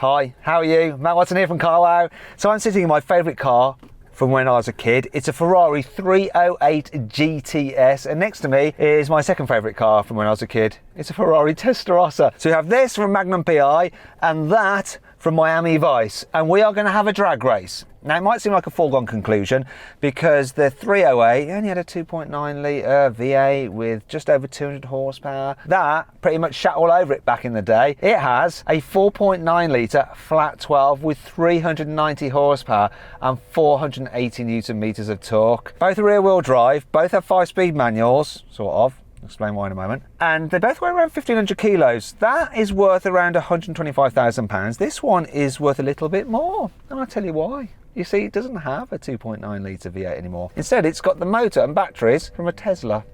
Hi, how are you? Matt Watson here from carwow. So I'm sitting in my favourite car from when I was a kid. It's a Ferrari 308 GTS, and next to me is my second favourite car from when I was a kid. It's a Ferrari Teslarosa. So we have this from Magnum PI and that from Miami Vice, and we are going to have a drag race. Now it might seem like a foregone conclusion because the 308 only had a 2.9 litre V8 with just over 200 horsepower. That pretty much shat all over it back in the day. It has a 4.9 litre flat 12 with 390 horsepower and 480 newton meters of torque. Both are rear wheel drive, both have 5-speed manuals, sort of. I'll explain why in a moment. And they both weigh around 1,500 kilos. That is worth around £125,000. This one is worth a little bit more, and I'll tell you why. You see, it doesn't have a 2.9 litre V8 anymore. Instead, it's got the motor and batteries from a Tesla.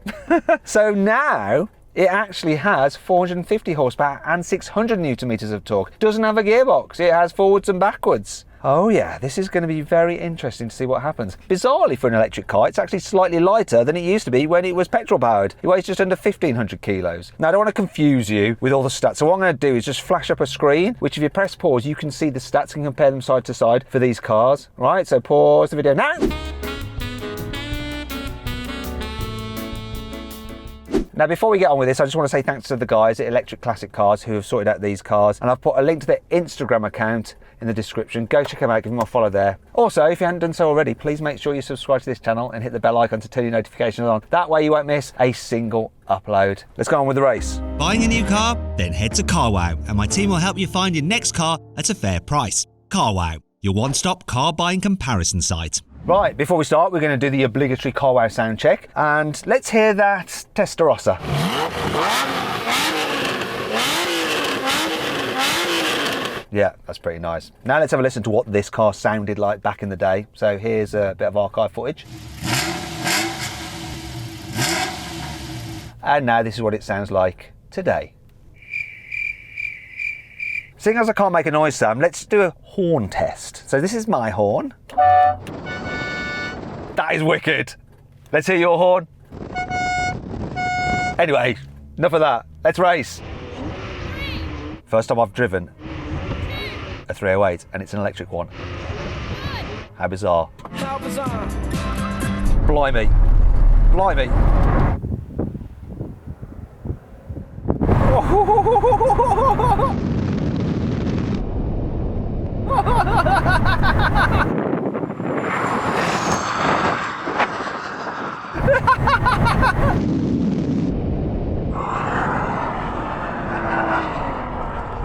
So now it actually has 450 horsepower and 600 newton meters of torque. It doesn't have a gearbox. It has forwards and backwards. Oh yeah, this is going to be very interesting to see what happens. Bizarrely for an electric car, it's actually slightly lighter than it used to be when it was petrol powered. It weighs just under 1,500 kilos. Now I don't want to confuse you with all the stats, so what I'm going to do is just flash up a screen, which if you press pause, you can see the stats and compare them side to side for these cars. Right, so pause the video now. Now, before we get on with this, I just want to say thanks to the guys at Electric Classic Cars who have sorted out these cars. And I've put a link to their Instagram account in the description. Go check them out, give them a follow there. Also, if you haven't done so already, please make sure you subscribe to this channel and hit the bell icon to turn your notifications on. That way you won't miss a single upload. Let's go on with the race. Buying a new car? Then head to carwow and my team will help you find your next car at a fair price. Carwow, your one-stop car buying comparison site. Right, before we start, we're going to do the obligatory carwow sound check, and let's hear that Teslarosa. Yeah, that's pretty nice. Now let's have a listen to what this car sounded like back in the day. So here's a bit of archive footage. And now this is what it sounds like today. Seeing as I can't make a noise sound, let's do a horn test. So this is my horn. That is wicked. Let's hear your horn. Anyway, enough of that. Let's race. First time I've driven a 308 and it's an electric one. How bizarre. How bizarre. Blimey. Blimey.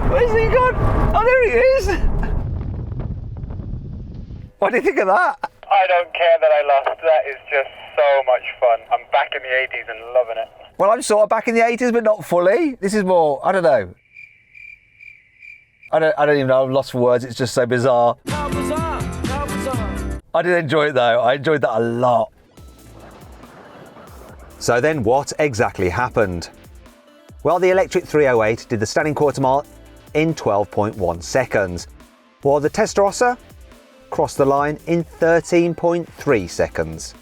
Where's he gone? Oh, there he is. What do you think of that? I don't care that I lost. That is just so much fun. I'm back in the 80s and loving it. Well, I'm sort of back in the 80s, but not fully. This is more, I don't know. I don't even know, I'm lost for words. It's just so bizarre. How bizarre. How bizarre. I did enjoy it though. I enjoyed that a lot. So then what exactly happened? Well, the electric 308 did the standing quarter mile in 12.1 seconds, while the Teslarosa crossed the line in 13.3 seconds.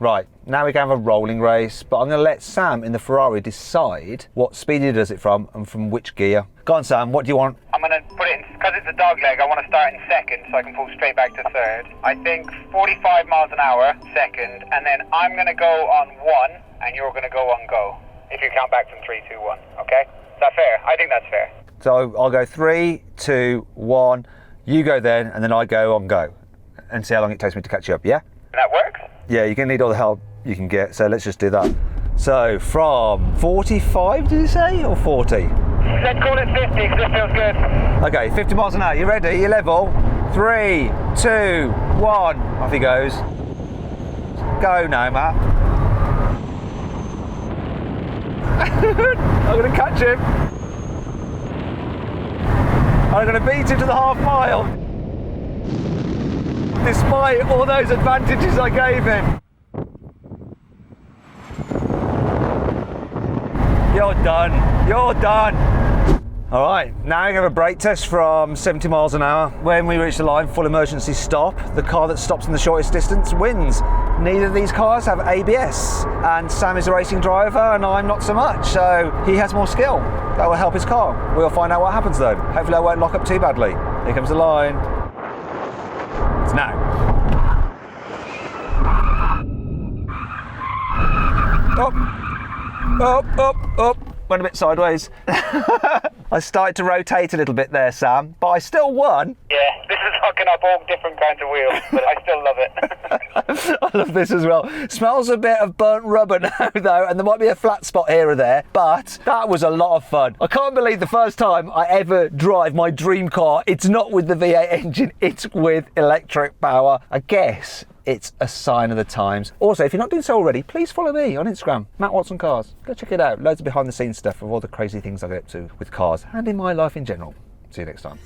Right, now we can have a rolling race, but I'm going to let Sam in the Ferrari decide what speed he does it from and from which gear. Go on, Sam, what do you want? I'm going to put it in, because it's a dog leg, I want to start in second so I can pull straight back to third. I think 45 miles an hour, second, and then I'm going to go on one and you're going to go on go. If you count back from 3, 2, 1, okay? Is that fair? I think that's fair. So I'll go 3, 2, 1, you go then, and then I go on go. And see how long it takes me to catch you up, yeah? That works? Yeah, you're going to need all the help you can get, so let's just do that. So from 45, did you say, or 40? Let's call it 50, because this feels good. Okay, 50 miles an hour, you ready? You level? 3, 2, 1, off he goes. Go now, Matt. I'm going to catch him. I'm going to beat him to the half mile. Despite all those advantages I gave him. You're done. You're done. All right, now we have a brake test from 70 miles an hour. When we reach the line, full emergency stop. The car that stops in the shortest distance wins. neither of these cars have ABS, and Sam is a racing driver and I'm not so much, so he has more skill. That will help his car. We'll find out what happens though. Hopefully I won't lock up too badly. Here comes the line. It's now. Up. Went a bit sideways. I started to rotate a little bit there, Sam, but I still won. Yeah, this is hooking up all different kinds of wheels, but I still love it. I love this as well. Smells a bit of burnt rubber now though, and there might be a flat spot here or there, but that was a lot of fun. I can't believe the first time I ever drive my dream car, it's not with the V8 engine, it's with electric power. I guess it's a sign of the times. Also, if you're not doing so already, please follow me on Instagram, Matt Watson Cars. Go check it out. Loads of behind the scenes stuff of all the crazy things I get up to with cars and in my life in general. See you next time.